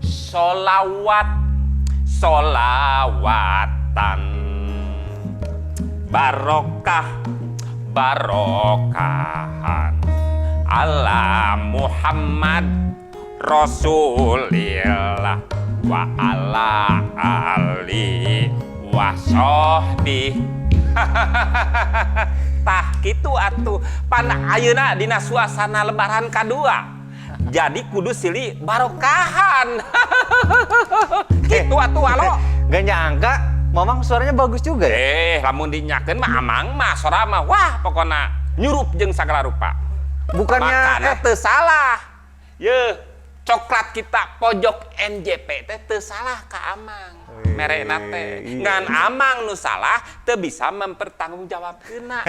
Sholawat sholawatan barokah barokahan ala Muhammad Rasulillah wa ala ali wa sahbi. Tah kitu atuh pan ayeuna dina suasana lebaran kadua jadi kudu silih barokahan. Kitu atuh alo. Gak nyangka Mamang suaranya bagus juga ya. Lamun dinyakeun mah amang mah sora mah wah pokona nyurup jeung sagala rupa. Bukannya Makanya teu salah. Ye, coklat kita pojok NJP teh teu salah ka amang. Merekna teh. Ngan amang nu salah teu bisa mempertanggungjawabkeunna.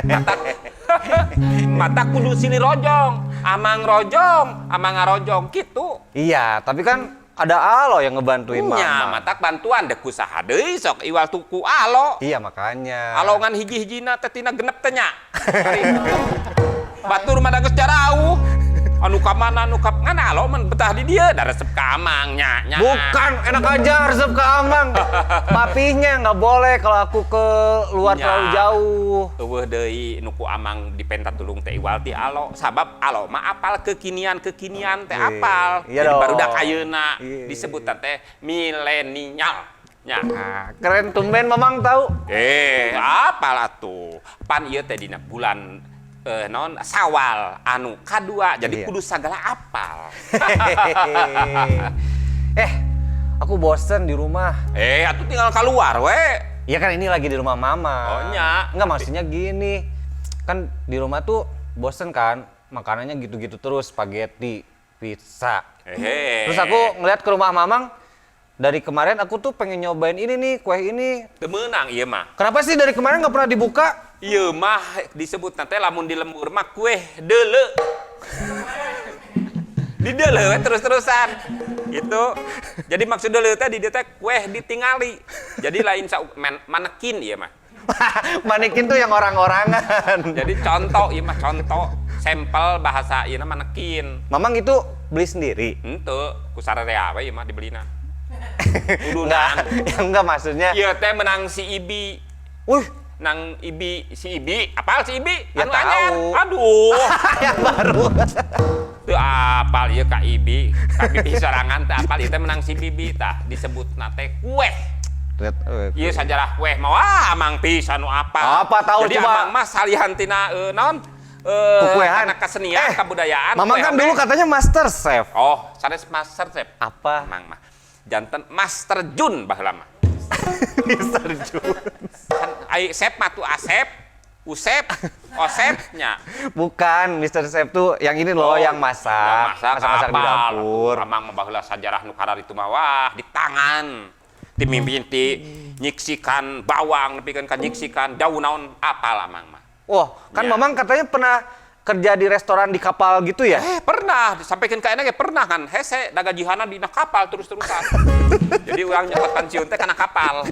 Mata kudu silih rojong. Amang rojong, amang ngarojong kitu. Iya, tapi kan ada Alo yang ngebantuin Nya, Mama. matak bantuan dek kusaha deui sok iwal tuku alo. Iya makanya. Alo ngan hiji-hijina teh tina genep teh nya. Batur mah da geus jarauh. Anu ka mana anu ka ngan alo mun betah di dieu da resep ka amang nya. Bukan, enak aja resep ke Amang. Papihnya nggak boleh kalau aku ke luar Nya. terlalu jauh. Eueuh deui nuku amang dipenta tulung teh iwal ti alo. Sabab alo mah apal kekinian-kekinian teh apal. Iya Jadi dong. barudak ayeuna Iya. disebutan teh milenial. Nya. Nah, keren tumben Mamang tahu. Apal atuh. Pan ieu teh dina bulan non Sawal anu kadua jadi Iya. kudu sagala apal. Aku bosen di rumah. Atuh tinggal keluar we. Iya kan ini lagi di rumah Mama. Oh, nya. Enggak maksudnya gini. Kan di rumah tuh bosen kan makanannya gitu-gitu terus, spaghetti, pizza. Terus aku ngeliat ke rumah Mamang, dari kemarin aku tuh pengen nyobain ini nih, kue ini. teu meunang ieu mah. Kenapa sih dari kemarin nggak pernah dibuka? Ieu mah disebut teh lamun di lembur mah kue deuleu. Di deuleu we terus-terusan. Gitu. Jadi maksud deuleu teh di dieu teh kue ditingali. Jadi lain manekin ieu mah. Manekin tuh yang orang-orangan. Jadi contoh ieu mah contoh sampel bahasa ieu manekin. Mamang itu beli sendiri? Henteu, ku sararea we ieu mah dibelina. Udunan. Enggak maksudnya. Ieu teh menang si Ibi. Nang Ibi, si Ibi, apal si Ibi? Ya Anu tahu. anyar. Aduh. Yang baru. Teu apal ieu ka Ibi. Ka Bibi sorangan teh apal ieu teh menang si Bibi tah disebutna teh kue. Ieu sajarah kue mah wah amang pisan nu apal. Apa tahu jadi coba. amang mah salihan tina naon? Kukuehan. Karena kesenian, kebudayaan. Mamang kue kan oge. dulu katanya master chef. Oh, sanes master chef. Apa? Amang mah janten Master Jun baheula mah. Mister Jun. Kan ai chef mah tuh Asep, Usep, Osepnya. Bukan, Mister Chef tuh yang ini loh, yang masak. Masak-masak di dapur. Amang mah baheula sajarah nu karar itu mah wah di tangan. Dimimpin ti nyiksikan bawang, nepikeun ka nyiksikan daun naon apal amang mah. Wah, kan Ya. Mamang katanya pernah kerja di restoran di kapal gitu ya? Pernah disampaikan ke enake pernah kan hese da gajihana dina kapal terus-terusan. Jadi urang nyokot pensiun teh kana kapal.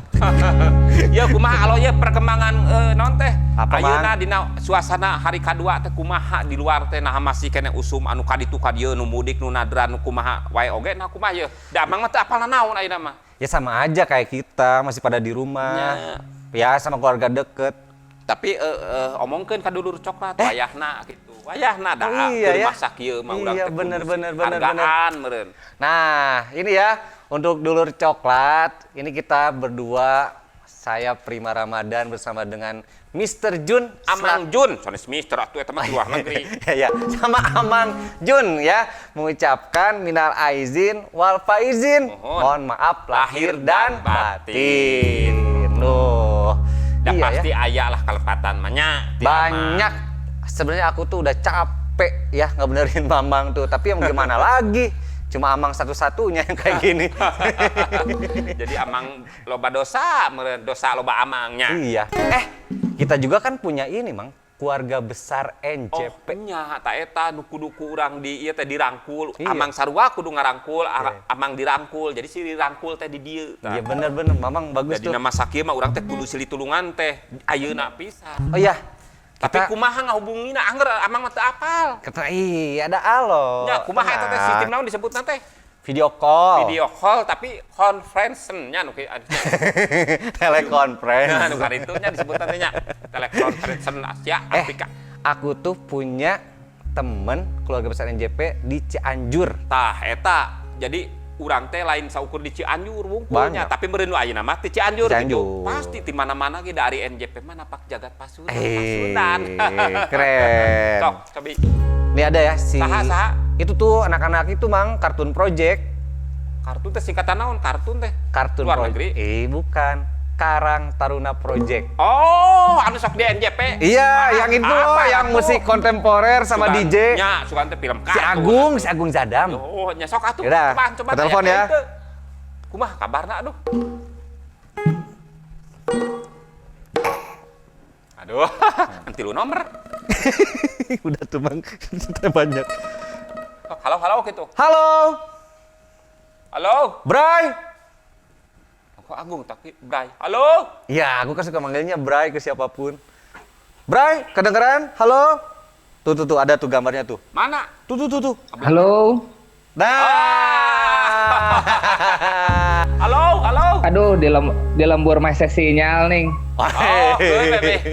Ya kumaha alo ya perkembangan naon teh? Apa, Ayeuna Mang? dina suasana hari kadua teh kumaha di luar teh nah masih kene usum anu kaditu ka dieu nu mudik nu nadran nu kumaha wae oge nah kumaha ye. Da mang mah teu apal naon ayeuna mah. Ya sama aja kayak kita, masih pada di rumah. Ya sama keluarga deket. Tapi omongkeun ka dulur coklat wayahna gitu. Wayahna da Oh, iya, ya? masak ieu mah urang Iya, teh bener, kudu bener. hargaan meureun. Nah, ini ya untuk dulur coklat. Ini kita berdua, saya Prima Ramadan bersama dengan Mister Jun. Amang Jun, sanes mister atuh eta mah di luar negeri. Ya, sama Amang Jun ya, mengucapkan minal aizin wal faizin. Mohon maaf lahir dan batin. Loh. Dan iya pasti ya. aya lah kelepatan mahnya. Banyak. Sebenarnya aku tuh udah capek ya ngebenerin Mamang tuh, tapi yang gimana lagi? Cuma Amang satu-satunya yang kayak gini. Jadi amang loba dosa, meureun dosa loba amangnya. Iya. Kita juga kan punya ini, Mang. Keluarga besar NJP. Oh, nya ta eta nu kudu ku urang di ieu teh dirangkul. Iya. Amang sarua kudu ngarangkul, amang dirangkul. Jadi si dirangkul teh di dieu. Iya bener-bener, Mamang bagus Jadi tuh. nama sakieu mah urang teh kudu silih tulungan teh ayeuna pisan. Oh iya, Tapi kumaha ngahubungina angger amang mah teu apal. Kata ada alo. Nya kumaha eta teh sistem naon disebutna teh? Video call. Video call tapi conference-nya nu kieu. Telekonferensi. Nah, nu karitu nya disebutna teh nya. Telekonferensi Asia Afrika. Aku tuh punya temen keluarga besar NJP di Cianjur. Tah eta. Jadi urang teh lain saukur di Cianjur wungkulnya, tapi meureun aya nama teh Cianjur gitu. Pasti di mana-mana ge dari NJP mah napak jagat Pasundan. Keren. Sok, cobi. Ini ada ya si Saha. Itu tuh anak-anak itu Mang Kartun Project. Kartun teh singkatan naon? Kartun teh. Kartun luar Project. negeri. Bukan. Karang Taruna Project. Oh, anu sok di NJP. Iya, yang itu loh, yang musik kontemporer sama DJ. Nya, sugan teh film Si Agung Zadam. Oh, nya sok atuh. Yaudah, Coba telepon ya. Kumaha kabarna aduh. Aduh, nanti lu nomor. Udah tuh Mang, banyak. Halo gitu. Halo. Halo. Bray. Kok Agung tapi Bray. Halo. Iya, aku kan suka manggilnya Bray ke siapapun. Bray, kedengeran? Halo. Tuh ada tuh gambarnya tuh. Mana? Tuh. Halo. Nah. Halo. Aduh, di lembur mese sinyal nih. Oh,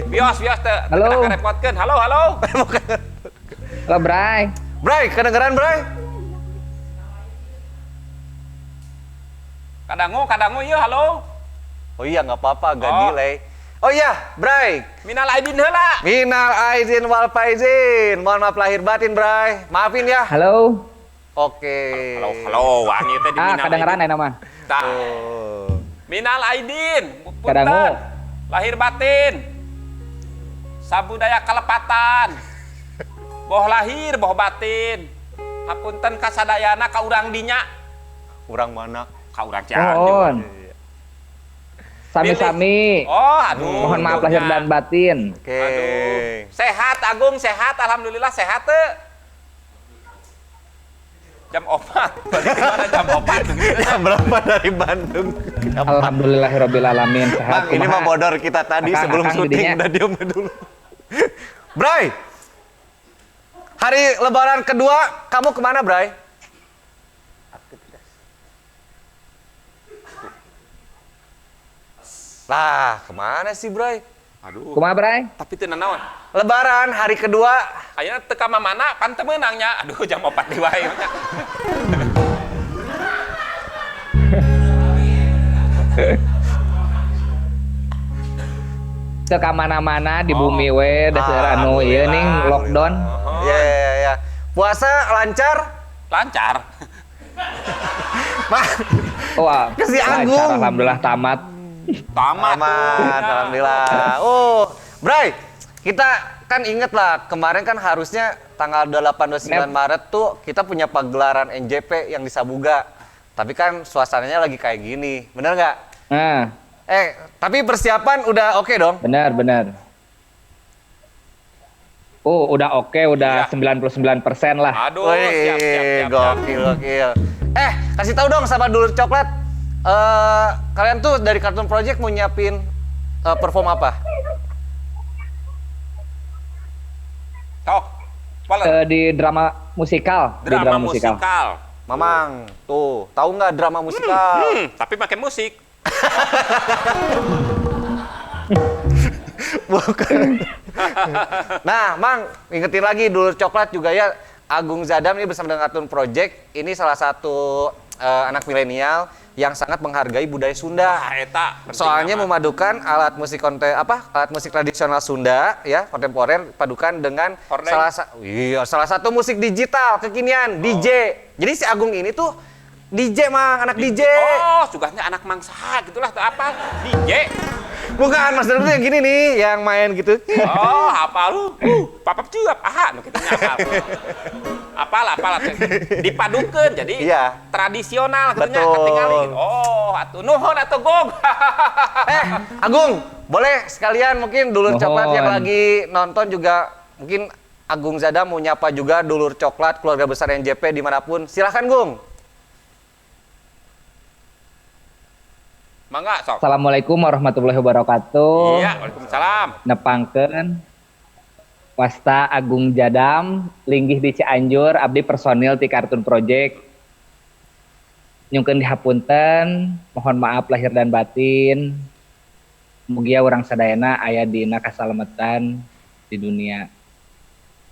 bios teh. Halo. Ngarepotkeun. Halo. Halo, Bray. Bray, kedengeran Bray? Kadangu ieu halo. Oh iya, nggak apa-apa, agak Oh. delay. Oh iya, Bray. Minal aidin heula. Minal aidin wal faizin. Mohon maaf lahir batin, Bray. Maafin ya. Halo. Oke. Halo. Wani teh di minal Kedengeran aidin. ya nama. Tah. Oh. Minal aidin. Punten. Kadangu. Lahir batin. Sabudaya kalepatan. Boh lahir, boh batin. Hapunten kasadayana ka urang dinya. Urang mana? Ka urang Cianjur. Mohon. Sami-sami. Oh, aduh. Mohon maaf lahir dan batin. Oke. Aduh. Sehat Agung, sehat. Alhamdulillah sehat teu. Jam 4. Balik di mana jam 4? Jam berapa dari Bandung? Alhamdulillahirobbilalamin sehat. Bang, ini mah bodor kita tadi Akang, sebelum akang syuting jadinya. udah diem dulu. Bray, hari Lebaran kedua kamu kemana, Bray? Lah, kemana sih, Bray? Aduh. Kumaha, Bray? Tapi teu nanaon. Lebaran hari kedua. Ayeuna teu ka mana pan teu meunangnya. Aduh jam 4 di wae. Teu ka mana-mana di bumi we da seueur anu ieu ning lockdown. Ya. Puasa lancar? Lancar. Mah, Wah, Ke si lancar, Agung. alhamdulillah tamat. Tamat tuh. aman, alhamdulillah. Oh, Bray, kita kan inget lah, kemarin kan harusnya tanggal 8-9 Maret tuh kita punya pagelaran NJP yang di Sabuga. Tapi kan suasananya lagi kayak gini, bener nggak? Nah, Tapi persiapan udah oke dong? benar. Oh, udah oke, udah Ya. 99% lah. Aduh, siap. Gokil. Kasih tahu dong sama Dulur Coklat. Kalian tuh dari Kartun Project mau nyiapin perform apa? Tok. Pola. Di drama musikal. Di Drama musikal. Mamang, tuh, tahu nggak drama musikal? Tapi pakai musik. Bukan. Nah, Mang, ingetin lagi Dulur Coklat juga ya, Agung Zadam ini bersama dengan Kartun Project, ini salah satu anak milenial yang sangat menghargai budaya Sunda. Eta. Soalnya memadukan alat musik alat musik tradisional Sunda ya, kontemporer padukan dengan Hordeng. salah satu musik digital kekinian, DJ. Jadi si Agung ini tuh DJ, Mang, anak DJ. Oh, sugahnya anak mangsa gitulah tuh apa? DJ. Bukan, Mas Dulur tuh yang gini nih, yang main gitu. Oh, hafal lu. Papap cuap. Aha, nu kitu nya hafal. Apal dipadukeun jadi Iya. tradisional kitu nya Betul. katingali. Oh, atuh nuhun atuh gog. Agung, boleh sekalian mungkin Dulur Mohon. Coklat yang lagi nonton juga mungkin Agung Zadam mau nyapa juga Dulur Coklat, keluarga besar NJP dimanapun. Silahkan, Gung. Mangga sok. Assalamualaikum warahmatullahi wabarakatuh. Iya, Waalaikumsalam. Nepangkeun Wasta Agung Jadam, linggih di Cianjur, abdi personil ti Kartun Project. Nyungkeun dihapunten, mohon maaf lahir dan batin. Mugia urang sadayana aya dina kasalametan di dunia.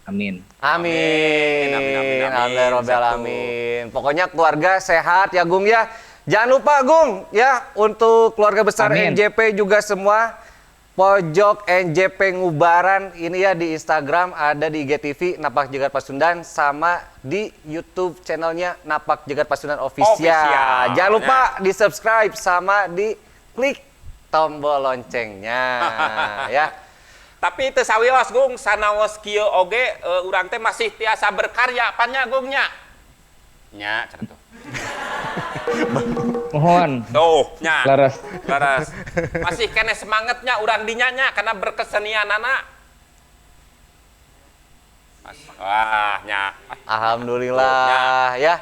Amin. Amin. Amin. Alhamdulillah Rabbil alamin. Pokoknya keluarga sehat ya Gung ya. Jangan lupa Gung ya untuk keluarga besar Amin. NJP juga semua. Pojok NJP Ngubaran ini ya di Instagram, ada di IGTV Napak Jegat Pasundan, sama di YouTube channelnya Napak Jegat Pasundan Official. Jangan lupa di subscribe sama di klik tombol loncengnya ya. Tapi teu sawios Gung, sanaos kieu oge urang teh masih tiasa berkarya panya Gungnya. Nya cenah tuh. Mohon. Tuh, nya. Leres. Leres. Masih kene semangatnya urang dinyanya karena berkesenianana. Wah, nya. Alhamdulillah ya.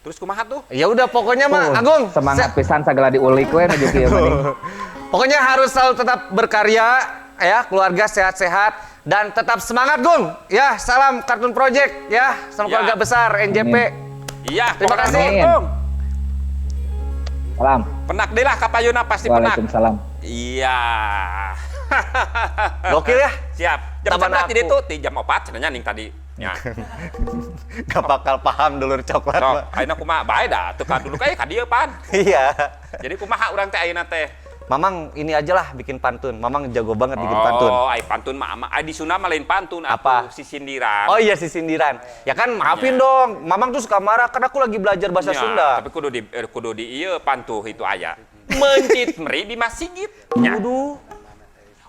Terus kumaha tuh? Ya udah pokoknya mah Agung Semangat pisan sagala diulik we nu kieu meuning. pokoknya harus selalu tetap berkarya ya, keluarga sehat-sehat dan tetap semangat Gung. Ya, salam Kartun Project ya, sama Ya. keluarga besar NJP. Iya, Terima pokoknya kasih. Amin. Gung. Salam. Penak deh lah kapayuna pasti penak. Waalaikumsalam. Iya. Gokil ya. Siap. Jam Taman berapa tadi aku. tuh? Ti jam 4 cenanya ning tadi. Ya. Gak bakal paham dulur coklat Sok, mah. ayeuna kumaha bae dah. Teu dulu kayak ka dieu pan. Iya. Jadi kumaha urang teh ayeuna teh? Mamang ini aja lah bikin pantun. Mamang jago banget bikin pantun. Oh, ai pantun mah ama. Ai di Sunda mah lain pantun Apa? Si sindiran. Oh iya, si sindiran. Ya kan maafin dong. Mamang tuh suka marah karena aku lagi belajar bahasa Ya, Sunda. tapi kudu di ieu pantuh itu aya. Mencit meri di Masjid. Ya. Waduh.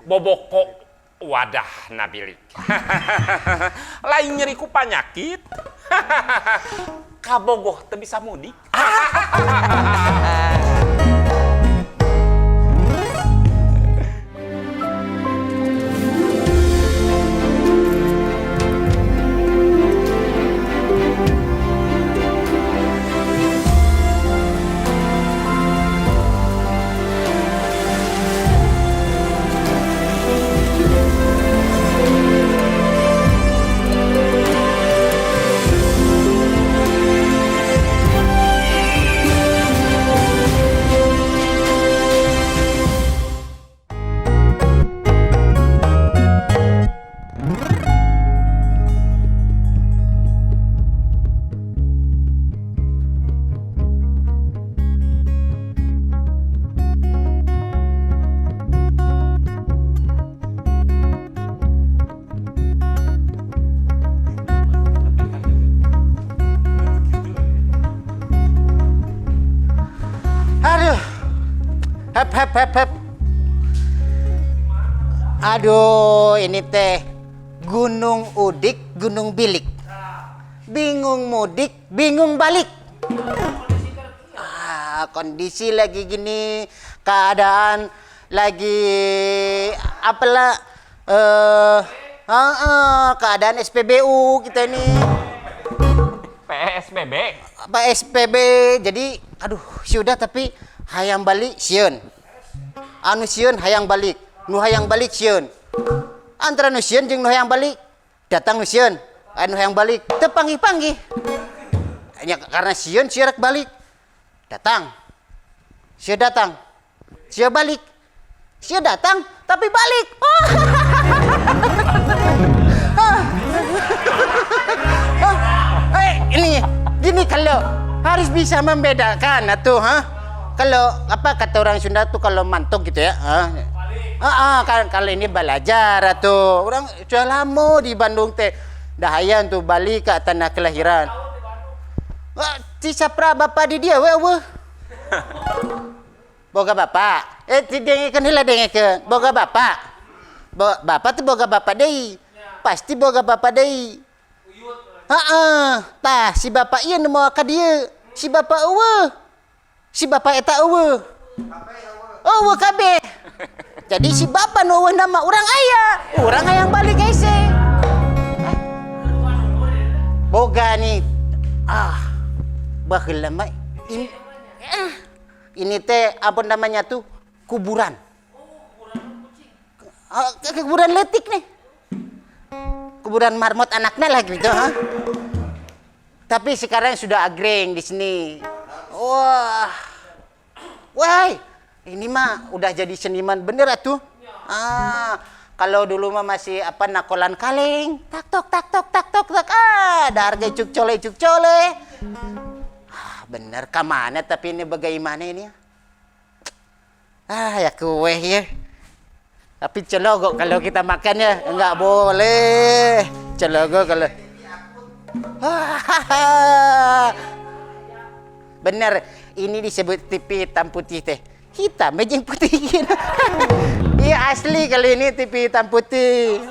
Boboko wadah nabilik. Lain nyeri ku panyakit. Kabogoh teu bisa mudik. Aduh. Hep. Aduh, ini teh Gunung Udik, Gunung Bilik. Bingung mudik, bingung balik. Kondisi lagi gini, keadaan lagi apalah keadaan SPBU kita ini. PSBB. PSBB, jadi aduh sudah tapi hayang balik sieun. Anu sieun hayang balik, nu hayang balik sieun. Antara nu sieun jeung nu hayang balik, datang nu sieun, anu hayang balik teu panggih-panggih. Ya, karena sieun rek balik. Datang. Sieun datang. Sieun balik. Sieun datang tapi balik. Ini gini kalau harus bisa membedakan atuh, kalau apa kata orang Sunda tuh kalau mantok gitu ya, kalau ini belajar atuh. Orang sudah lama di Bandung teh, dahayan tuh balik ke tanah kelahiran. Ci sapra bapak di dia, weh. Boga bapak, dengekeun heula dengekeun. Boga bapak, bapak tuh boga bapak deui, pasti boga bapak deui. Tah si bapak ieu nu moal ka dieu. Si bapak eueuh. Si bapak eta eueuh. Eueuh kabeh. Jadi si bapak nu eueuh nama urang aya. Urang hayang balik hese. Boga nih. Baheula mah ini teh apa namanya tuh kuburan. Kuburan letik nih. kuburan marmot anaknya lah gitu. Ha? Tapi sekarang sudah agreng di sini. Wah, wah, ini mah udah jadi seniman bener atuh. Kalau dulu mah masih apa nakolan kaleng, tak tok tak tok tak tok tak. Ada harga cuk cole. Bener kemana tapi ini bagaimana ini? Ya kue ya. Tapi celogok kalau kita makan ya enggak boleh. Celogok kalau. Bener, ini disebut TV hitam putih teh. Hitam mejeng putih gitu. Iya asli kali ini TV hitam putih.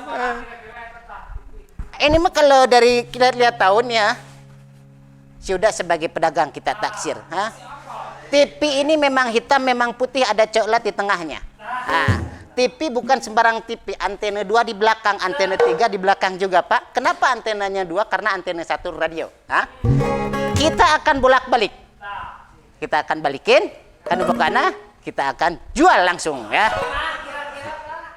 Ini mah kalau dari kita lihat tahunnya, sudah sebagai pedagang kita taksir. Ha? TV ini memang hitam, memang putih, ada coklat di tengahnya. TV bukan sembarang TV, antena 2 di belakang, antena 3 di belakang juga Pak. Kenapa antenanya 2? Karena antena 1 radio. Ha? Kita akan bolak-balik. Kita akan balikin, kan bukana, kita akan jual langsung ya.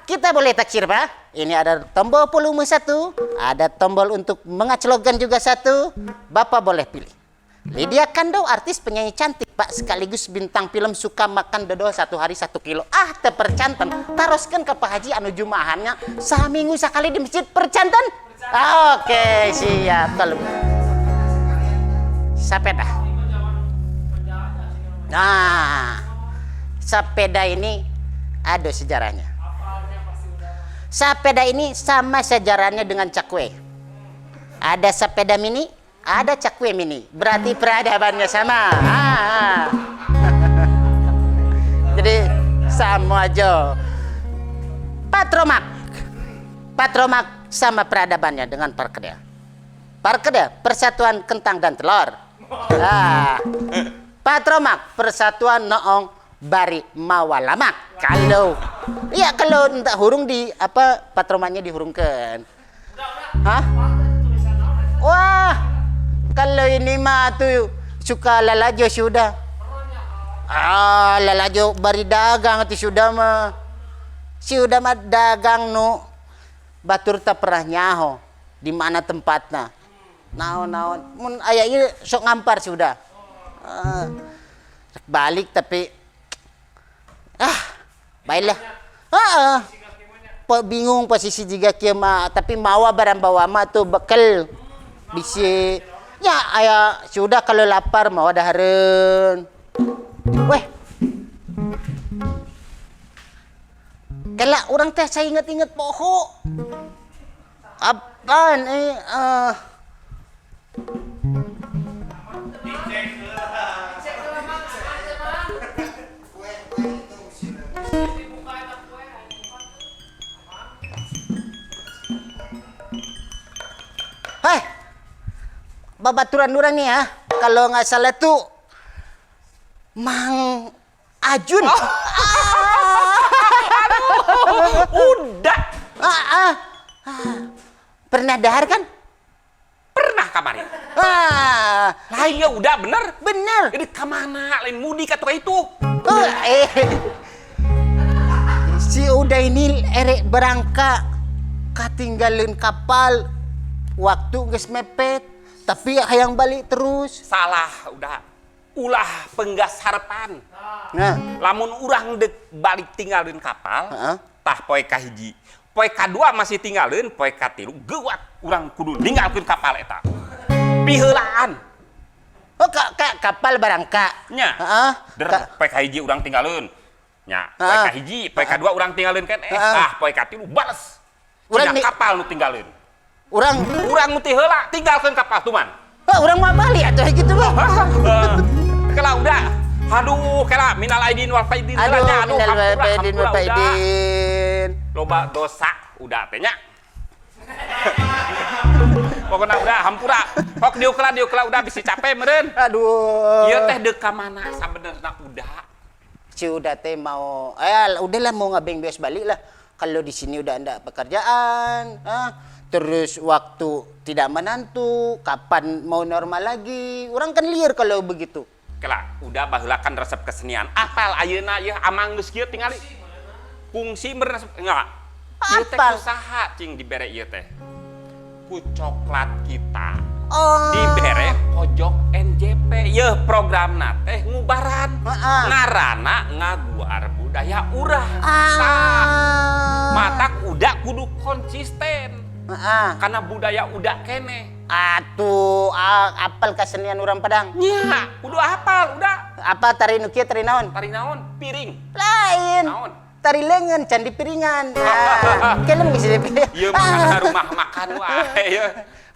Kita boleh taksir Pak. Ini ada tombol volume 1, ada tombol untuk mengaclokkan juga 1. Bapak boleh pilih. Lydia Kandou, artis penyanyi cantik Pak, sekaligus bintang film suka makan dodol 1 hari 1 kilo. Tepercanten, taroskan ke Pak Haji anu jumahannya seminggu sekali di masjid percanten. Oke, siap kalau. Sepeda. Nah, sepeda ini ada sejarahnya. Sepeda ini sama sejarahnya dengan cakwe. Ada sepeda mini, ada cakwe mini. Berarti peradabannya sama. Jadi sama aja. Patromak sama peradabannya dengan Parkeda. Parkeda, persatuan kentang dan telur. Patromak, persatuan noong bari mawalamak. Kalau entah hurung di apa patromannya dihurungkan. Hah? Wah, kalau ini mah tuh suka lalajo sudah. Lalajo bari dagang itu sudah mah. Sudah mah dagang nu batur tak pernah nyaho di mana tempatnya. Naon mun aya ieu sok ngampar sudah. Balik tapi baiklah. Bingung posisi jika kieu mah, tapi mawa barang bawa mah tuh bekal bisi. Ya aya sudah kalau lapar mawa dahareun. Weh. Kalau orang teh saya ingat-ingat poho. Apaan babaturan orang nih ya, kalau nggak salah tuh Mang Ajun. Udah. Pernah dahar kan? Pernah kemarin. Lain ya udah bener. Ini kemana? Lain mudik atau itu? Si udah ini erek berangkat, katinggalin kapal, waktu geus mepet, tapi hayang balik terus. Salah, udah. Ulah penggas harapan. Nah, lamun urang dek balik tinggalin kapal, tah poe kahiji. Poe kadua masih tinggalin, poe katilu geuat urang kudu ninggalkeun kapal eta. Piheulaan. Kapal berangkat. Nya. Poe kahiji urang tinggalin. Nya, poe kahiji, poe kadua urang tinggalin kan poe katilu bales. Urang kapal nu tinggalin. Urang nu teh heula tinggalkeun kapal tuh man. Urang mah balik atuh gitu mah. Kela udah. Aduh, kela minal aidin wal faidin. Aduh, minal aidin wal faidin. Loba dosa udah teh nya. Pokoknya udah hampura. Kok diukla udah bisa capek meureun. Aduh. Ieu teh deuk ka mana sabenerna udah. Si udah teh mau udahlah mau ngabeng bias balik lah. Kalau di sini udah ada pekerjaan, terus waktu tidak menentu, kapan mau normal lagi. Orang kan liar kalau begitu. Kela, udah baheulakan resep kesenian. Apal ayeuna ieu amang geus kieu tingali. Fungsi meresep enggak. Ieu teh usaha cing dibere ieu teh. ku coklat kita Oh. dibere pojok NJP. Yeuh programna teh ngubaran. Ngarana ngaguar budaya urang. Matak udah kudu konsisten. Karena budaya udah kene. Atuh, apal kesenian orang Padang. Nya, kudu hafal udah. Apa tari nu kieu tari naon? Tari naon? Piring. Lain. Naon? Tari lengan, candi piringan. Kelem geus dipilih. Ieu mah rumah makan wae.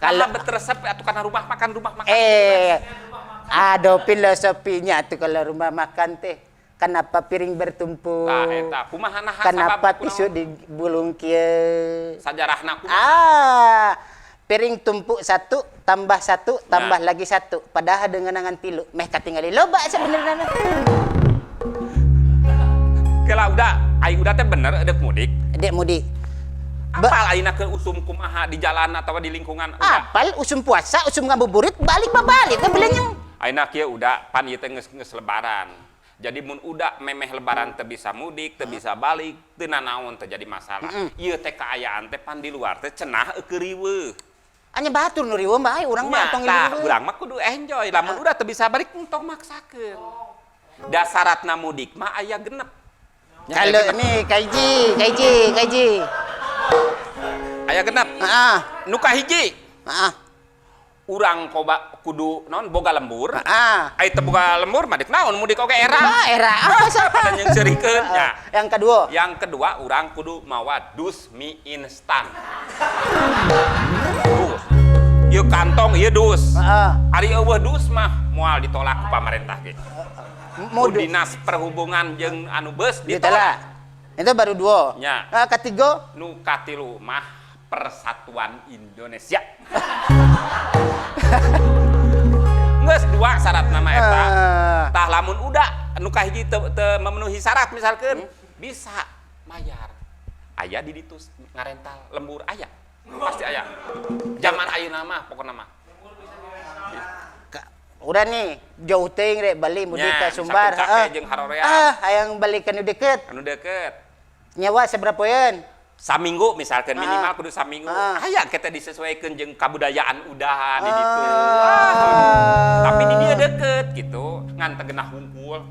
Kalau betresep atuh kana rumah makan. Ada filosofinya tuh kalau rumah makan teh. Kenapa piring bertumpuk? Tah eta kumaha nah Kenapa tisu digulung kieu? Sajarahna kumaha? Piring tumpuk satu, tambah satu, tambah lagi satu. Padahal dengan angan tilu. Meh katinggali loba sebenarnya. Kela udah, ai udah teh bener edek mudik. Dek mudik. Apal ayeuna ke usum kumaha di jalan atau di lingkungan udah. Apal usum puasa, usum ngabuburit, balik babalik teh belenya. Ayeuna kieu udah pan ieu teh geus lebaran. Jadi mun udah memeh lebaran teu bisa mudik, teu bisa balik, teu nanaon terjadi masalah. Ieu teh kaayaan teh pan di luar teh cenah keuriweuh. Anya batur nu riweuh mah urang mah tong tah urang mah kudu enjoy. Lamun udah teu bisa balik tong maksakeun. Da syaratna mudik mah aya genep. Kalau ini kaiji. Aya genep. Nu kahiji. Urang kudu naon boga lembur. Ai teu boga lembur mah dik naon mudik oge era. Era. Pada nyeungseurikeun nya. Yang kedua urang kudu mawa dus mie instan. Ieu kantong ieu dus. Ari eueuh dus mah moal ditolak ku pamarentah ge. Ku dinas perhubungan jeung anu beus ditolak. Itu baru dua. Nya. Ketiga Nu katilu mah Persatuan Indonesia. Geus dua syarat nama eta. Tah lamun udah nu kahiji teu memenuhi syarat misalkeun bisa mayar. Aya di ditu ngarental lembur aya. Pasti aya. Zaman ayeuna mah pokona mah. Udah nih, jauh teuing rek balik mudik ka Sumbar. Jeung harorean. Hayang balik ka nu deukeut. Anu deukeut. Nyawa seberapa poeun? Saminggu misalkan minimal kudu saminggu. Aya kita disesuaikan jeung kabudayaan udah di ditu. Tapi di dia deket gitu, ngan teu geunah hungkul.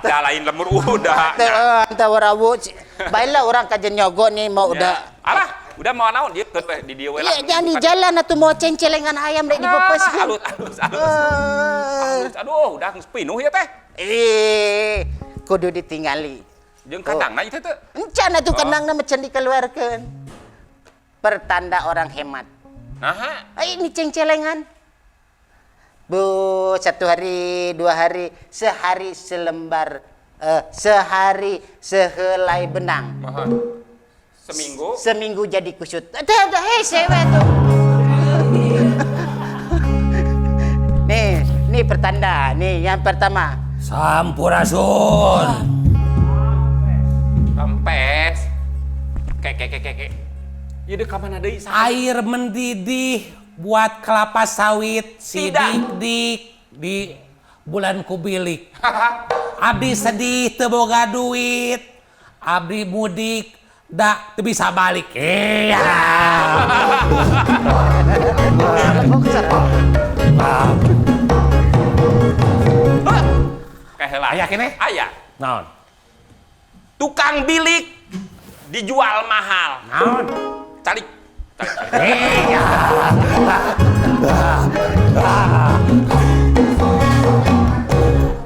Da lain lemur udah. Anta warawu. Baiklah orang kajen nyogo nih mau udah. Alah, udah mau naon dieu di dieu we lah. Jangan di jalan atuh mau cencelengan ayam rek dipepes. Halus. Aduh, udah geus pinuh ya teh. Kudu ditingali. Jeung kandangna itu teh. Encan atuh kandangna mecan dikeluarkeun. Pertanda orang hemat. Naha? Ini cengcelengan. Bu, 1 hari, 2 hari, sehari selembar, sehari sehelai benang. Seminggu? Seminggu jadi kusut. Ada sewe tuh. Nih pertanda. Nih yang pertama. Sampurasun. Kempes. Kek. Ieu deuk ka mana deui? Air mendidih buat kelapa sawit sidik di bulan kubilik. Abdi sedih teu boga duit. Abdi mudik da teu bisa balik. Kaheula. Aya keneh? Aya. Naon? Tukang bilik dijual mahal. Naon? Calik.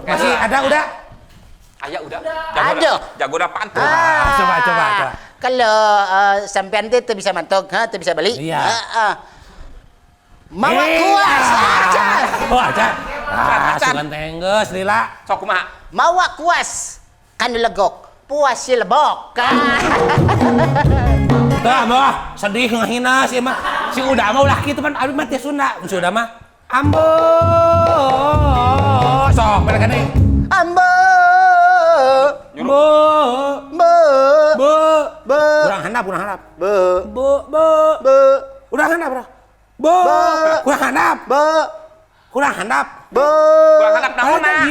Masih ada udah? Aya udah. Ada. Jagoda pantun. Coba. Kalau sampean teh bisa mantok, teu bisa balik. Iya. Mawa kuas. Oh, acan. Sugan tenggeus lila. Sok kumaha? Mawa kuas. Kan dilegok. Puas si lebok. Tah mah sedih ngahina si mah. Si udah mah ulah kitu pan abi mah teh Sunda. Si udah mah ambo. Sok balik deui. Ambo. Bo. Bo. Bo. Kurang handap. Bo. Bo. Bo. Kurang handap, bro. Bo. Kurang handap. Bo. Kurang handap. Bo. Kurang handap naonna?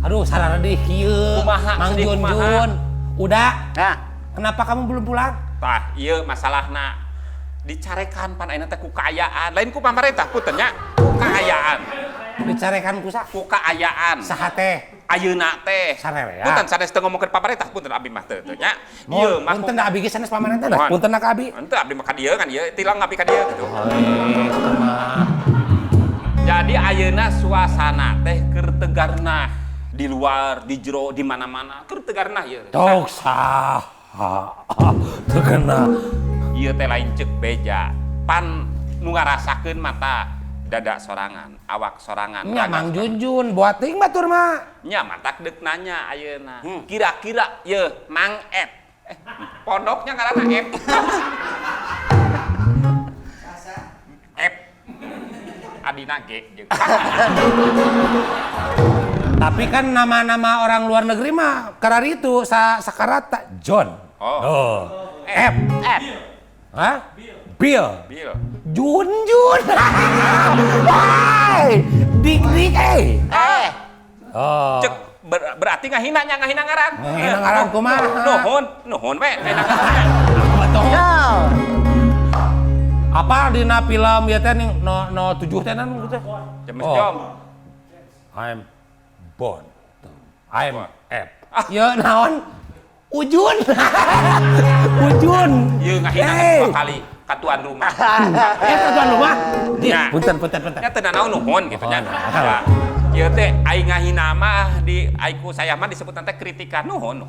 Aduh, salah deui kieu. Kumaha, Mang sedih Jun. kumaha? Udah. Nah, Kenapa kamu belum pulang? Tah, iya masalahna dicarekan pan ayeuna teh ku kaayaan. Lain ku pamarentah punten nya. Ku kaayaan. Dicarekan ku Ku kaayaan. saha teh? Ayeuna teh. Sarerea. Punten sanes teu ngomongkeun pamarentah punten abdi mah teu nya. Ieu Ieu mah punten da abi ge sanes pamarentah dah. Mohon. Punten ka abi. henteu abdi mah ka dieu kan ieu tilang abdi ka dieu gitu. Itu mah. Jadi ayeuna suasana teh keur tegarna di luar, di jero, di mana-mana keur tegarna ieu. Tok saha. Terkena. Ieu teh lain ceuk beja. Pan nu ngarasakeun mata dada sorangan, awak sorangan. Nya Mang Junjun buat ting batur mah. Nya matak deuk nanya ayeuna. Kira-kira ye Mang Ep. Pondoknya ngaranna Ep. Ep. Adina G jeung. Tapi kan nama-nama orang luar negeri mah karari itu sakarata John. Oh. F. Ep. Hah? Bill. Bil. Junjun. Hai. Dik eh. Oh. Cek berarti ngahina ngaran. Ngahina ngaran kumaha? Nuhun we. No. Apa dina film ya teh no 7 teh nan gitu. James Jom. I'm Bond. I'm F. Ya naon? Ujun. Ujun. Ieu ngahina dua kali katuan rumah. Katuan rumah. Ya. Punten. Nya teu naon nuhun gitu nya. Oh. Ieu teh aing ngahina mah di aiku saya mah disebut teh kritikan nuhun.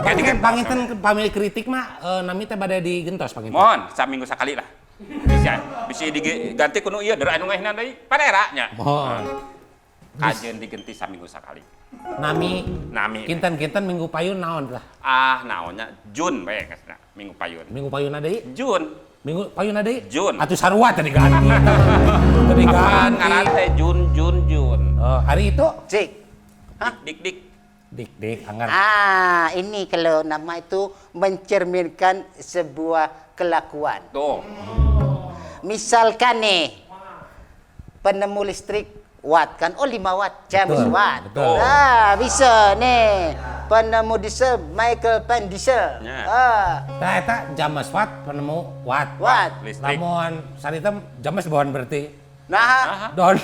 Jadi kan panginten pamili kritik mah nami teh bade digentos panginten. Mohon saminggu sakali lah. Bisa diganti kuno ieu deur anu ngahina deui panera nya. Mohon. Kajeun digenti saminggu sakali. Nami. Kinten minggu payun naon lah. Naonnya Jun we geusna minggu payun. Minggu payun deui. Jun. Minggu payun deui. Jun. Atuh sarua tadi ganti. Tadi Apaan ganti. ngaran teh Jun. Hari itu Cik. dik anggar. Ini kalau nama itu mencerminkan sebuah kelakuan. Tuh. Misalkan nih, penemu listrik watt kan, 5 watt, James Betul, Watt. betul. Bisa nih, penemu diesel, Michael Van Diesel. Ya. Tah eta James Watt penemu watt. Watt. Listrik. Lamun sarita James Bond berarti. Nah, Don.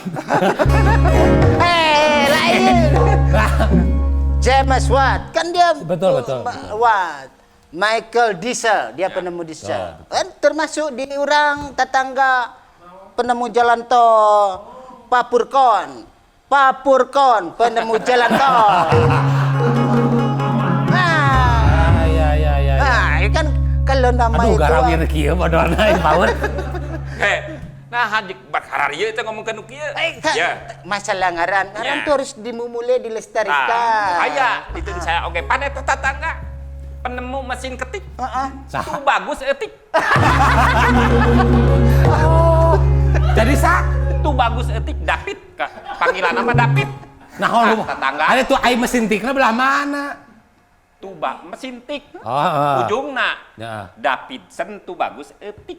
lain. James Watt, kan dia Betul. Watt. Michael Diesel, dia penemu diesel. Kan termasuk di orang tetangga penemu jalan tol. Papurkon, penemu jalan tol. Ya. Kan kalau nama Aduh, itu. garawir kieu bodona yang power. Haji bakarar ieu teh ngomongkeun kieu. Masalah ngaran Ya. tuh harus dimulai dilestarikan. Aya ditun saya oge pan eta tetangga penemu mesin ketik. Tuh bagus etik. Jadi Tuh bagus etik David. Panggilan nama David. Nah, lu tetangga. ada tuh ai mesin tikna belah mana? Tuh mesin tik. Oh. Ujungna Ya. Davidson tuh bagus etik.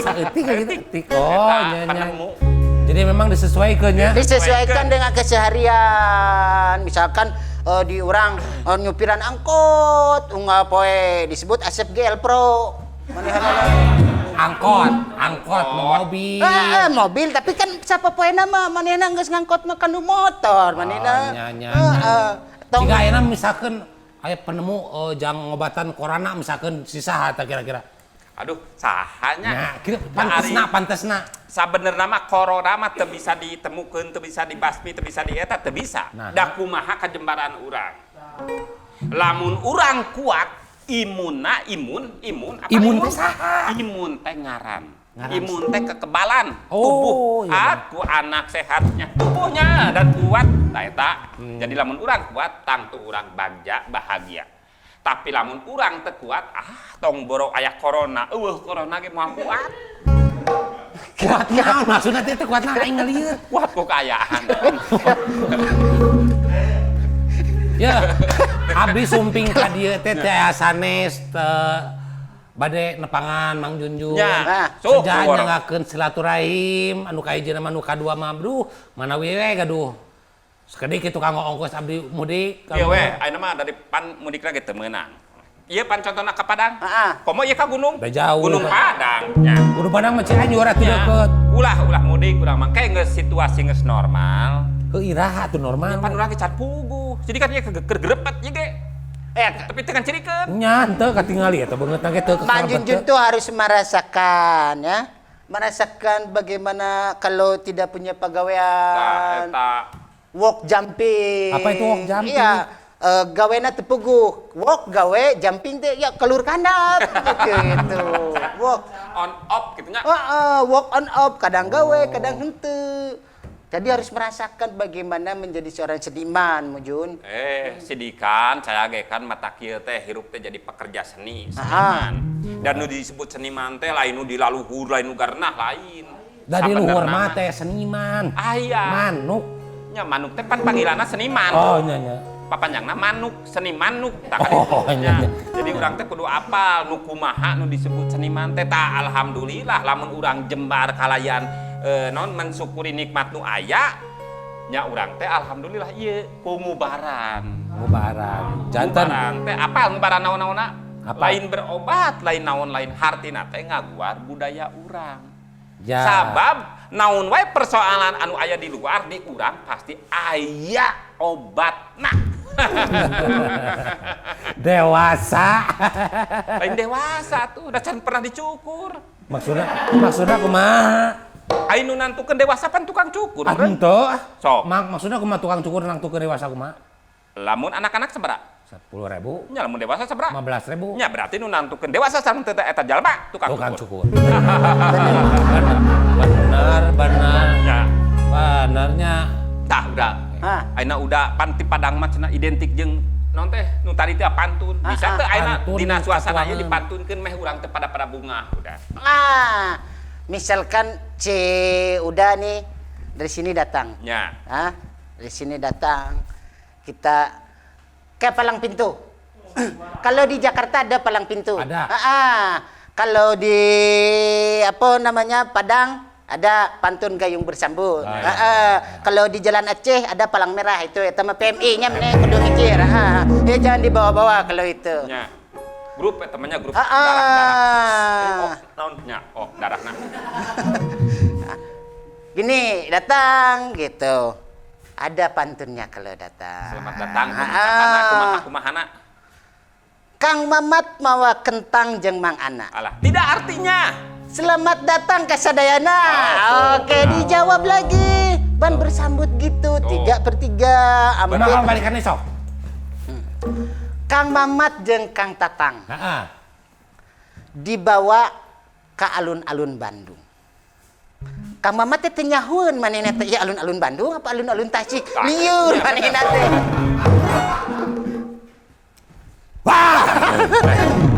Saeutik kayak gitu. Tik. Oh, Eta nya. penemu. Jadi memang disesuaikannya. Disesuaikan dengan keseharian. Misalkan di orang nyupiran angkot, unggal poe disebut Asep GL Pro. Angkot, mobil. Mobil, tapi kan siapa poe nama manehna geus ngangkot mah kanu motor manehna. Nya. Tong Jika ayeuna misalkan aya penemu jang ngobatan corona misalkan sisa eta kira-kira. Aduh, sahanya. Nah, kira pantesna. Sabenerna mah corona mah teu bisa ditemukeun, teu bisa dibasmi, teu bisa dieta, teu bisa. Nah. Da kumaha kajembaran urang. Lamun urang kuat, imun apa? Imun teh saha? Imun teh ngaran. Imun teh kekebalan Oh, tubuh. iya. Aku anak sehatnya tubuhnya dan kuat. Nah, eta. Jadi lamun urang kuat, tang tuh urang bagja bahagia. Tapi lamun urang teu kuat, tong borok aya corona. Corona ge moal kuat. Kuat naon maksudna teh kuat na aing ngalieur. Kuat kekayaan. Ya, abdi sumping ka dieu teh sanes bade nepangan Mang Junjun. Ya, Sejak nyangakeun silaturahim anu kahijina mah anu kadua mah mana wewe gaduh. Sekedi kitu kanggo ongkos abdi mudik. Iya we, ayeuna mah dari pan mudik lagi teu meunang. Iya pan contohna ke Padang. Komo ieu ka gunung. Udah jauh. Gunung Udah. Padang. Nya. Gunung Padang mah Cianjur atuh deket. Ulah mudik urang mah kayak geus situasi geus normal. Iraha tuh normal. Pan urang ge can puguh. Jadi kan ieu kegerepet ye ge. Tapi tekan cirikeun. Nya henteu katingali eta beungeut na ge teu Mang Junjun tuh harus merasakan ya. Merasakan bagaimana kalau tidak punya Tah pegawaian. eta. Walk jumping. Apa itu walk jumping? Iya. Gawena tepuguh. Walk gawe jumping teh ya kelur kandap gitu. Walk. On off gitu nya. Walk on off, kadang gawe, kadang henteu. Jadi harus merasakan bagaimana menjadi seorang seniman, Mujun. Sidikan saya ge kan mata kieu teh hirup teh jadi pekerja seniman. Dan nu disebut seniman teh lain nu dilaluhur, lain nu garnah lain. Dari luhur Sabenerna mah teh seniman. Aya. Manuk. Nya manuk teh pan panggilanna seniman. Oh nya. Papanjangna manuk, seniman nuk. Oh, nya. Jadi urang teh kudu apal nu kumaha nu disebut seniman teh. Tah alhamdulillah lamun urang jembar kalayan non mensyukuri nikmat nu aya nya urang teh alhamdulillah ieu kumubaran. Janten Teh apal ngubaran naon-naonna? Apa? Lain berobat, lain naon lain hartina teh ngaguar budaya urang. Ya. Sabab naon wae persoalan anu aya di luar di urang pasti aya obatna. Dewasa. Lain dewasa tuh, udah can pernah dicukur. Maksudnya kumaha? Ainu nantukeun dewasa pan tukang cukur. Henteu. Sok. Maksudnya kumaha tukang cukur nangtukeun dewasa kumaha? Lamun anak-anak sabaraha? 10.000. Nya lamun dewasa sabaraha? 15.000. Nya berarti nu nantukeun dewasa sareng teu eta jalma tukang cukur. Benar. Nya. Benernya. Tah udah. Aina udah pan ti Padang mah cenah identik jeung naon teh nu tadi teh pantun. Bisa teh aina pantun, dina suasana pantun. ieu dipantunkeun meh urang teh pada bunga udah. Misalkan udah nih dari sini datang. Nya. Dari sini datang kita ke palang pintu. Kalau di Jakarta ada palang pintu. Ada. Kalau di Padang ada pantun gayung bersambut. Kalau di Jalan Aceh ada palang merah itu mah PMI-nya meneh kudu mikir. Jangan dibawa-bawa kalau itu. Nya. Grup temannya grup Ah, darah. Naonnya? Oh, darahna. Gini, datang gitu. Ada pantunnya kalau datang. Selamat datang. Kumahana. Kang Mamat mawa kentang jeung Mang Ana. Alah, tidak artinya. Selamat datang ke Sadayana. Oke, dijawab lagi. Ban bersambut gitu, 3/3. Benar balikan esok. Kang Mamat jeung Kang Tatang Heeh. dibawa ke alun-alun Bandung. Kang Mamat teh nyahueun manehna teh ieu alun-alun Bandung apa alun-alun Tasik? Lieur manehna teh. Wah.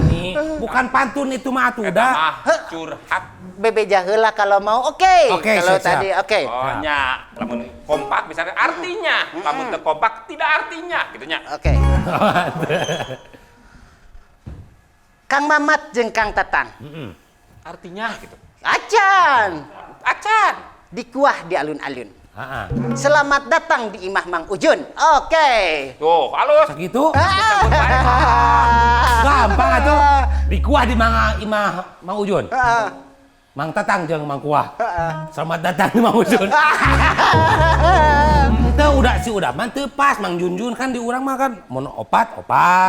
Ini bukan pantun itu mah atuh Eta udah. mah curhat. Bebeja heula kalau mau. Oke. Oke, Kalau siap. tadi oke. Oh, nya. Lamun kompak misalnya artinya. Lamun teu kompak tidak artinya gitu nya. Oke. Kang Mamat jeung Kang Tatang. Artinya gitu. Acan. Acan. Dikuah di alun-alun. Heeh. Selamat datang di Imah Mang Ujun. Oke. Tuh, halus. Segitu gampang atuh. Dikuah di Imah Mang Ujun. Mang Tatang jeung Mang Kuah. Selamat datang di Mang Ujun. Teu udah mah teu pas Mang Junjun kan di urang mah kan mun opat.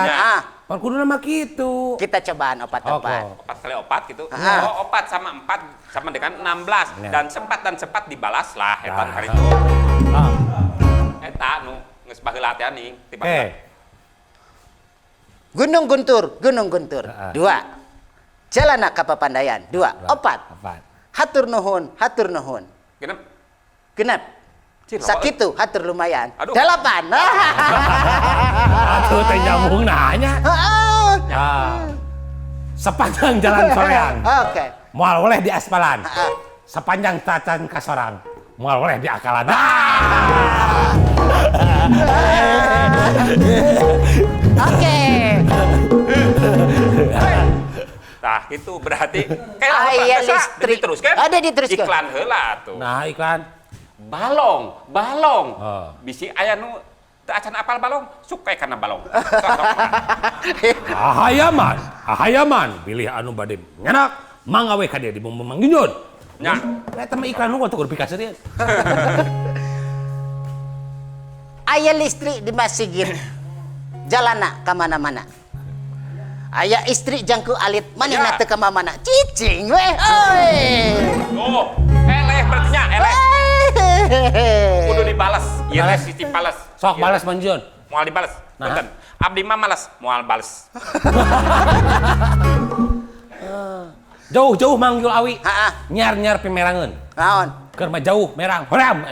Ya. Pan kuduna mah kitu. Kita cobaan opat-opat. Opat kali opat gitu. Oh, opat sama 4 sama dengan 16 Ya. dan sempat dibalas lah eta kali itu. Eta nu geus baheula teh ning tiba Gunung Guntur. 2. Jalana ka Papandayan. 2. Opat. Hatur nuhun. Genep. Sakitu hatur lumayan. Aduh. 8. Atuh teh nyambung nanya. Sepanjang jalan soreang. Oke. Moal oleh di aspalan. Sepanjang tacan kasorang. Moal oleh di akalan. Oke. Nah, itu berarti Iya listrik. Diteruskan? Ada diteruskan. Iklan heula tuh. Nah, iklan. Balong. Oh. Bisi aya nu teu acan apal balong, suka karena balong. Hayaman, pilih anu bade ngenak, mangawe ka dia di Mangginjun. Nya, Eta mah iklan nu untuk berpikir serius. Aya listrik di masjid. Jalana ka mana-mana. Aya istri jangku alit, manehna teu ka mana-mana. Cicing weh, oi. oh, eleh berarti nya, eleh. Kudu dibalas, ieu teh sistem balas. Sok balas Manjun. Moal dibales. Punten. Abdi mah malas, moal bales. Jauh-jauh manggil awi. Heeh. Nyar-nyar pimerangeun. Naon? Keur mah jauh merang. Horam.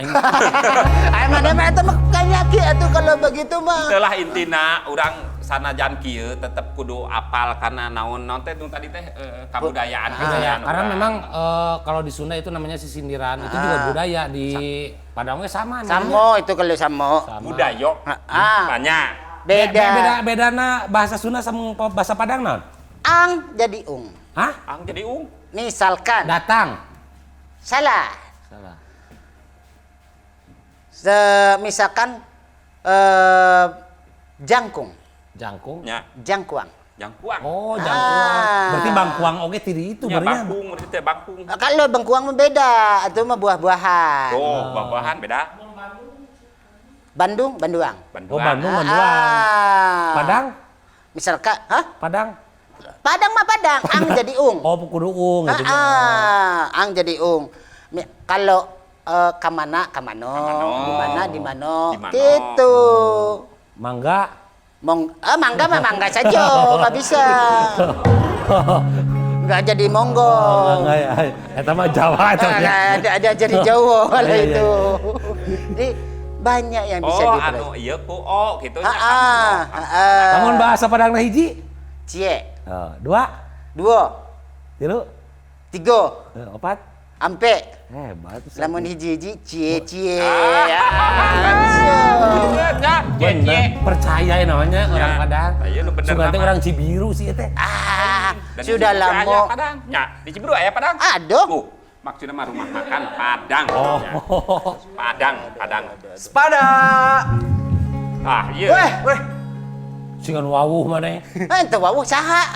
Aya mana eta mah kanyaki atuh kalau begitu mah. Itulah intina urang sanajan kieu tetep kudu apal karena naon teh nu tadi teh kabudayaan Karena memang kalau di Sunda itu namanya sisindiran, itu juga budaya di Padang we sama namanya. Samo itu kalau samo. budaya. Banyak. Bedana bahasa Sunda sama bahasa Padang naon? Ang jadi ung. Hah? Ang jadi Misalkan Datang. salah. Misalkan jangkung, Jangkung. nya jangkuang. jangkuang. Oh, jangkuang. Berarti bangkuang oge tiri itu Nya berarti. bangkung, berarti teh bangkung. Kalau bengkuang mah beda, itu mah buah-buahan. Oh, buah-buahan beda. Bandung, Banduang. Oh, Bandung, Bandung. Ah. Padang? Misalkan, hah? Padang. Padang mah Padang, ang jadi ung. Oh, kudu ung gitu. Ang jadi ung. Kalau kamana, kamano, di mana, gitu. Mangga. Mangga mah mangga saja, nggak bisa. Nggak jadi monggo. Mangga ya. Eta mah Jawa eta ya. Ada jadi Jawa lah Iya, iya, itu. Jadi banyak yang bisa Oh, dipelajari. anu ieu ku gitu nya. Namun bahasa Padang na hiji? Cie, Dua, 2, tilu, 3, opat. ampe. Hebat. Lamun hiji-hiji cie. Bener, percaya namanya orang Padang. Iya, lu bener Sugan teh nama. orang Cibiru sih teh. Dan Sudah di Cibiru aya lama. Padang. Nya, di Cibiru aya Padang. Aduh. Maksudnya mah rumah makan Padang. Oh. Ya. Padang. Sepada. Iya. Weh. Singan wawuh maneh. Ente wawuh saha?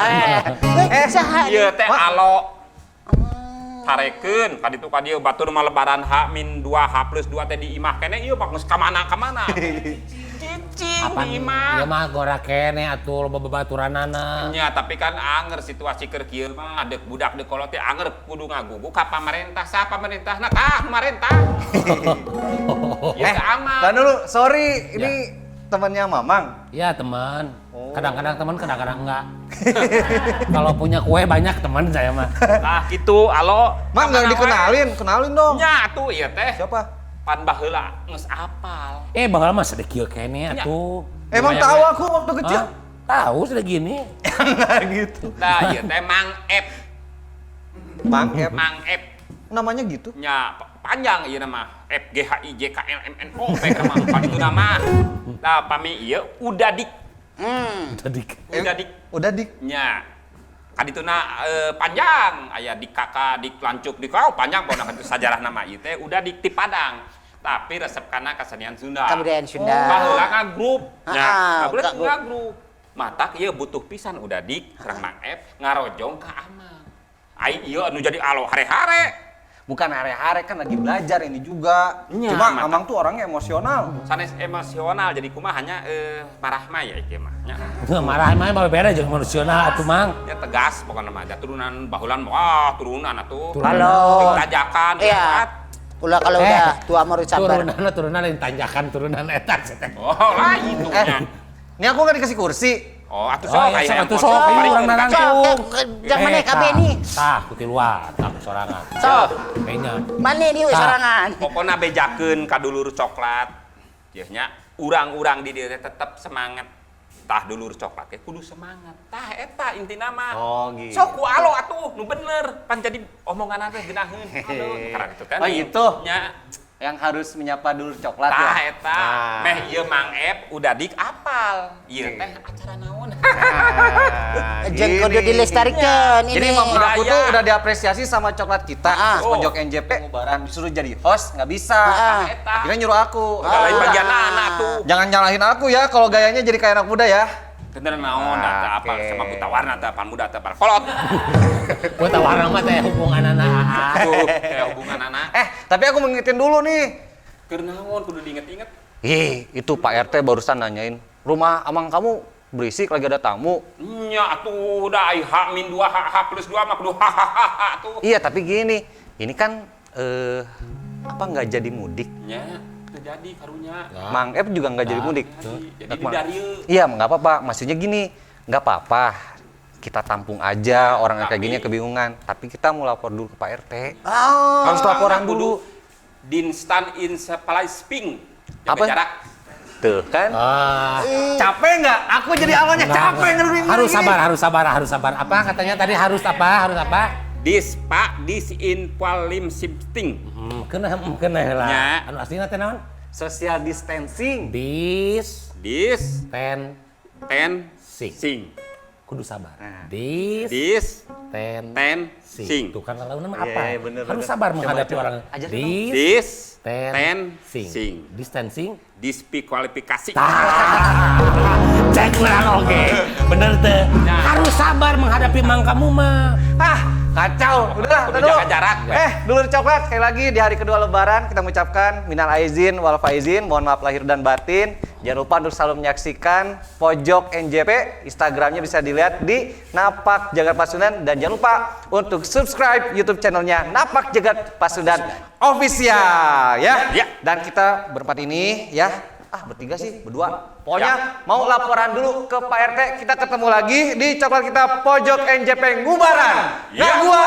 Saha? Ieu teh alo. Tarekeun ka ditu ka dieu batur mah lebaran H-2 H+2 teh diimah keneh ieu mah geus ka mana-mana. Cicing diimah. Ya mah gora kene atuh loba babaturanana. Nya, tapi kan anger situasi keur kieu mah adek budak deuk kolot teh anger kudu ngagugu ka pamarentah. Sa pamarentahna? Tah pamarentah. Ieu teh aman. Dan dulu, sorry, ini temannya Mamang. Ya teman. Kadang-kadang teman, kadang-kadang enggak. Kalau punya kue banyak teman saya mah. Nah, gitu. Alo. Mang nggak kenalin dong. Nya atuh ieu teh. Siapa? Pan baheula geus apal. Baheula mah sedekil kene atuh. Emang tahu aku waktu kecil? Hah? Tahu sudah gini. Nggak gitu. Nah, ieu teh Mang Ep. Mang Ep. Namanya gitu? Nya panjang ieu nama. F G H I J K L M N O P ka mah panu nama. Nah, pami ieu Udadik. Udah dik. Nya. Kadituna panjang aya dik kakak, dik lancuk, dik panjang pokona kitu sajarah nama ieu teh Udadik ti Padang. Tapi resep kana kesenian Sunda. Kebudayaan Sunda. Baheula ngagrup. Nya, baheula ngagrup. ngagrup. Matak ieu butuh pisan Udadik sareng Mang Ep ngarojong ka Amang. Ai ieu anu jadi alo hare-hare. Bukan hari-hari kan lagi belajar ini juga. Nya, Cuma mantap. Mamang tuh orangnya emosional. Sanes emosional jadi kumaha hanya marah mah ya ieu mah. Nya. Marah mah beda jeung manusiana atuh mang. Ya tegas pokoknya mah ada turunan bahulan mah turunan atuh. Kalau tajakan iya. Ulah kalau udah tua mau sabar. Turunan lain tanjakan turunan eta teh. Oh, lain tuh nya. Ini aku nggak dikasih kursi. Oh, atuh Oh, sok iya, aya atuh sok, paling urang kencang. narangkung. Jangan mana KB nih. Tah, putih luar, tak sorangan. Sok. Kayaknya. Mana ini sorangan? Pokona bejakeun ka dulur coklat. Ieu nya urang-urang di dieu teh tetep semangat. Tah dulur coklat teh kudu semangat. Tah eta intina mah. Oh, gitu. Sok ku alo atuh nu bener. Pan jadi omongan teh geunaheun. Aduh, karena itu kan. Oh, gitu. Nya Yang harus menyapa dulu coklat tah ya. eta. Meh ieu Mang Ep udah dik apal. Ieu teh acara naon? Jeung kudu dilestarikan Jadi ini. mama aku budaya. tuh udah diapresiasi sama coklat kita. Pojok NJP ngubaran disuruh jadi host nggak bisa. Eta. Akhirnya nyuruh aku. Udah lain bagian anak tuh. Jangan nyalahin aku ya kalau gayanya jadi kayak anak muda ya. Bener naon Ah, apa oke. sama buta warna teh pan muda teh pan kolot. Gua tawaran mah teh hubungan anak. Tuh kayak hubungan anak. Tapi aku mengingetin dulu nih. Keur naon kudu diinget-inget. Itu Pak RT barusan nanyain, rumah amang kamu berisik lagi ada tamu. Nya atuh udah ai H-2 H+2 mah kudu hahaha tuh. Iya, tapi gini, ini kan apa nggak jadi mudik? Nya terjadi karunya. Mang Ep juga nggak jadi mudik. Jadi dari Iya, nggak apa-apa. Maksudnya gini, nggak apa-apa. Kita tampung aja orang yang kayak gini kebingungan. Tapi kita mau lapor dulu ke Pak RT. Harus laporan dulu. Dinstan in supply sping. Apa? Jaga jarak. Tuh kan? Capek nggak? Aku jadi awalnya capek ngeluarin Harus ini. sabar. Apa katanya tadi harus apa? Harus apa? Dis Pak dis in palim shifting. Kena lah. Nya. Anu aslinya teh naon? Social distancing. Dis Dis ten sing. sing. Kudu sabar. Dis Dis ten sing. sing. Tuh kan lalu nama apa? Iya, bener, Harus bener. sabar Coba, menghadapi coba. orang. Ajar dong. Dis Dis ten sing. sing. Distancing. Diskualifikasi. Cek kurang oke. Bener teh. Harus sabar menghadapi mang kamu mah. Kacau. Udah, Kudu dulu. jaga jarak. Dulur coklat sekali lagi di hari kedua lebaran kita mengucapkan minal aizin wal faizin, mohon maaf lahir dan batin. Jangan lupa untuk selalu menyaksikan Pojok NJP, Instagramnya bisa dilihat di Napak Jagat Pasundan dan jangan lupa untuk subscribe YouTube channelnya Napak Jagat Pasundan Official ya. Ya. Dan kita berempat ini ya, bertiga sih, berdua. Pokoknya mau laporan dulu ke Pak RT, kita ketemu lagi di coklat kita Pojok NJP Ngubaran. Nggak gua